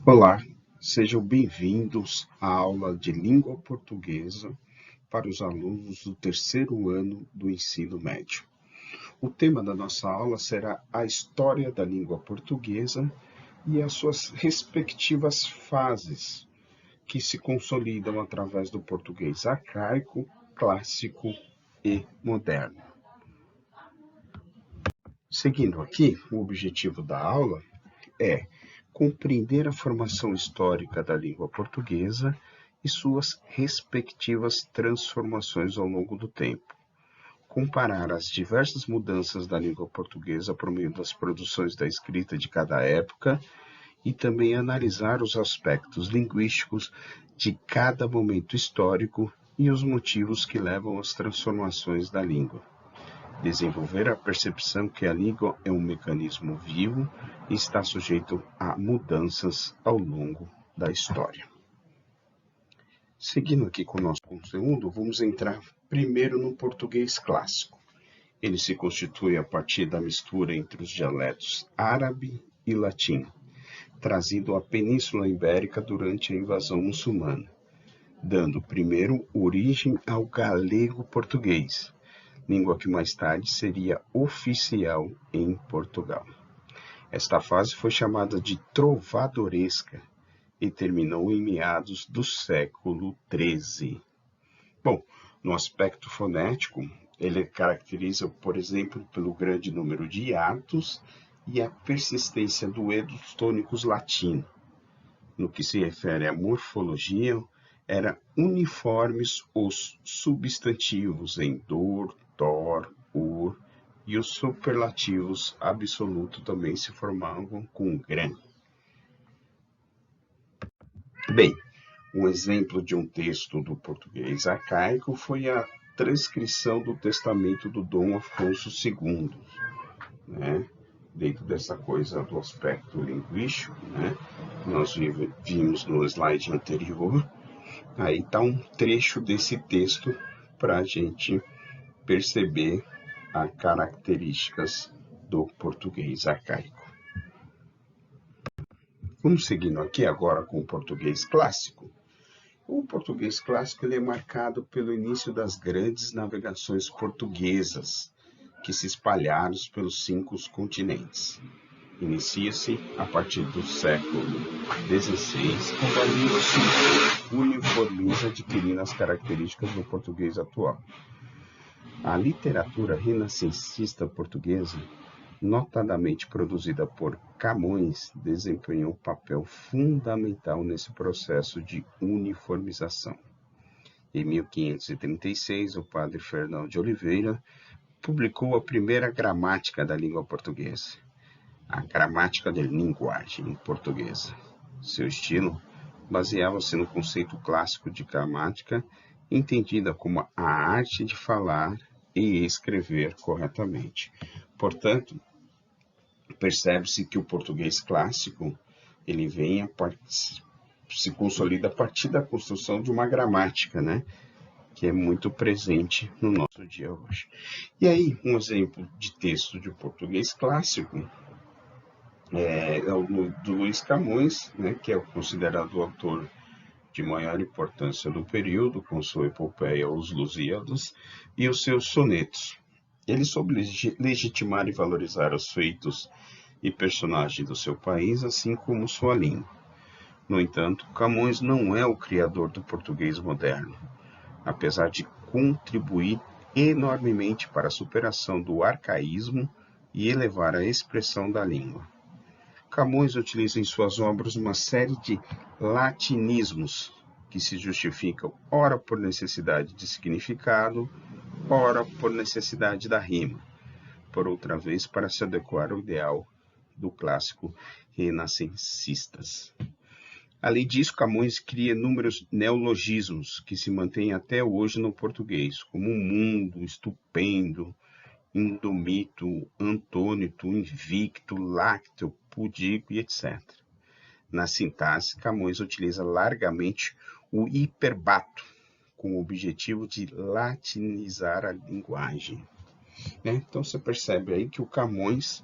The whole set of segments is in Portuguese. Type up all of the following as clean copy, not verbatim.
Olá, sejam bem-vindos à aula de língua portuguesa para os alunos do terceiro ano do ensino médio. O tema da nossa aula será a história da língua portuguesa e as suas respectivas fases, que se consolidam através do português arcaico, clássico e moderno. Seguindo aqui, o objetivo da aula é compreender a formação histórica da língua portuguesa e suas respectivas transformações ao longo do tempo, comparar as diversas mudanças da língua portuguesa por meio das produções da escrita de cada época e também analisar os aspectos linguísticos de cada momento histórico e os motivos que levam às transformações da língua. Desenvolver a percepção que a língua é um mecanismo vivo e está sujeito a mudanças ao longo da história. Seguindo aqui com o nosso conteúdo, vamos entrar primeiro no português clássico. Ele se constitui a partir da mistura entre os dialetos árabe e latim, trazido à Península Ibérica durante a invasão muçulmana, dando primeiro origem ao galego português, língua que mais tarde seria oficial em Portugal. Esta fase foi chamada de trovadoresca e terminou em meados do século XIII. Bom, no aspecto fonético, ele caracteriza, por exemplo, pelo grande número de hiatos e a persistência do edos tônicos latino. No que se refere à morfologia, eram uniformes os substantivos em dor, tor, ur, e os superlativos absoluto também se formavam com gran. Bem, um exemplo de um texto do português arcaico foi a transcrição do testamento do Dom Afonso II, né? Dentro dessa coisa do aspecto linguístico, né? Nós vimos no slide anterior, aí está um trecho desse texto para a gente perceber as características do português arcaico. Vamos seguindo aqui agora com o português clássico. O português clássico ele é marcado pelo início das grandes navegações portuguesas, que se espalharam pelos 5 continentes. Inicia-se a partir do século XVI, quando a língua se uniformiza, adquirindo as características do português atual. A literatura renascentista portuguesa, notadamente produzida por Camões, desempenhou um papel fundamental nesse processo de uniformização. Em 1536, o padre Fernão de Oliveira publicou a primeira gramática da língua portuguesa, a Gramática da Linguagem Portuguesa. Seu estilo baseava-se no conceito clássico de gramática, entendida como a arte de falar e escrever corretamente. Portanto, percebe-se que o português clássico ele se consolida a partir da construção de uma gramática, né? Que é muito presente no nosso dia hoje. E aí, um exemplo de texto de português clássico é o do Luís Camões, né? Que é considerado o autor de maior importância do período, com sua epopeia Os Lusíadas e os seus sonetos. Ele soube legitimar e valorizar os feitos e personagens do seu país, assim como sua língua. No entanto, Camões não é o criador do português moderno, apesar de contribuir enormemente para a superação do arcaísmo e elevar a expressão da língua. Camões utiliza em suas obras uma série de latinismos que se justificam ora por necessidade de significado, ora por necessidade da rima, por outra vez para se adequar ao ideal do clássico renascentistas. Além disso, Camões cria inúmeros neologismos que se mantêm até hoje no português, como mundo, estupendo, indomito, antônito, invicto, lácteo, pudico e etc. Na sintaxe, Camões utiliza largamente o hiperbato, com o objetivo de latinizar a linguagem. Então você percebe aí que o Camões,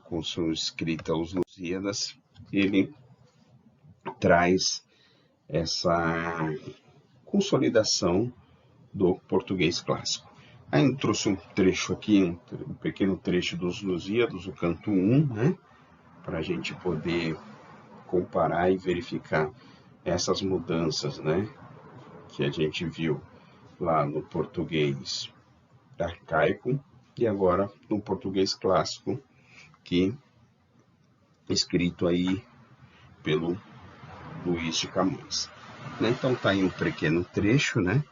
com sua escrita Os Lusíadas, ele traz essa consolidação do português clássico. Aí eu trouxe um trecho aqui, um pequeno trecho dos Lusíadas, o canto 1, né? Para a gente poder comparar e verificar essas mudanças, né? Que a gente viu lá no português arcaico e agora no português clássico, que escrito aí pelo Luís de Camões. Então tá aí um pequeno trecho, né?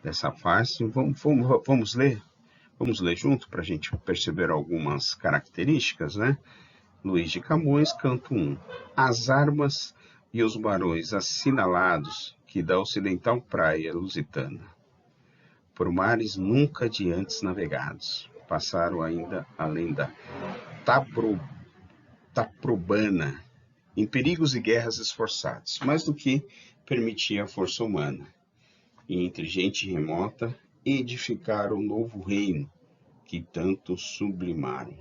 Dessa face. Vamos ler? Vamos ler junto para a gente perceber algumas características, né? Luís de Camões, canto 1. As armas e os barões assinalados que da ocidental praia lusitana, por mares nunca de antes navegados, passaram ainda além da Taprobana, em perigos e guerras esforçados, mais do que permitia a força humana, e entre gente remota, edificaram um novo reino que tanto sublimaram.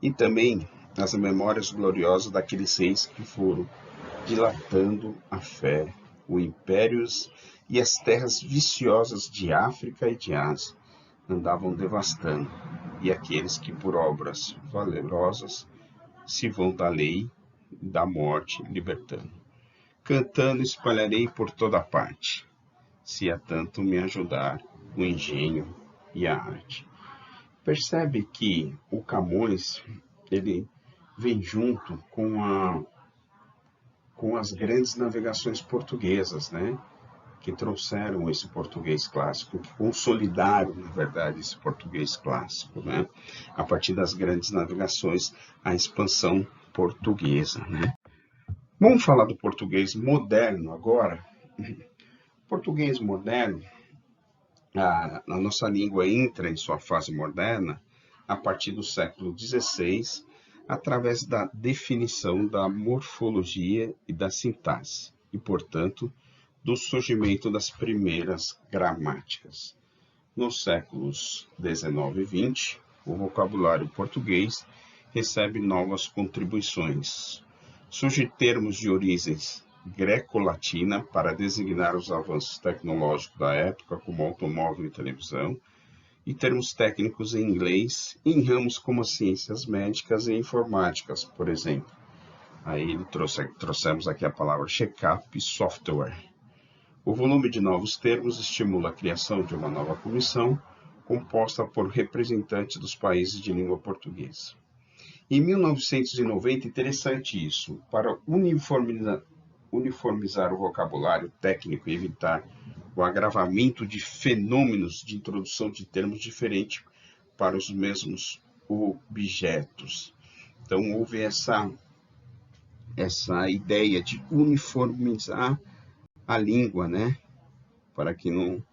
E também as memórias gloriosas daqueles reis que foram dilatando a fé, os impérios e as terras viciosas de África e de Ásia andavam devastando, e aqueles que por obras valerosas se vão da lei, da morte, libertando. Cantando espalharei por toda parte, se a tanto me ajudar o engenho e a arte. Percebe que o Camões, ele vem junto com as grandes navegações portuguesas, né? Que trouxeram esse português clássico, que consolidaram, na verdade, esse português clássico, né? A partir das grandes navegações, a expansão portuguesa, né? Vamos falar do português moderno agora. O português moderno, a nossa língua entra em sua fase moderna a partir do século XVI, através da definição da morfologia e da sintaxe, e, portanto, do surgimento das primeiras gramáticas. Nos séculos XIX e XX, o vocabulário português recebe novas contribuições. Surgem termos de origens greco-latina para designar os avanços tecnológicos da época, como automóvel e televisão, e termos técnicos em inglês em ramos como as ciências médicas e informáticas, por exemplo. Aí trouxemos aqui a palavra check-up e software. O volume de novos termos estimula a criação de uma nova comissão, composta por representantes dos países de língua portuguesa. Em 1990, interessante isso, para uniformizar o vocabulário técnico e evitar o agravamento de fenômenos de introdução de termos diferentes para os mesmos objetos. Então, houve essa ideia de uniformizar a língua, né? Para que não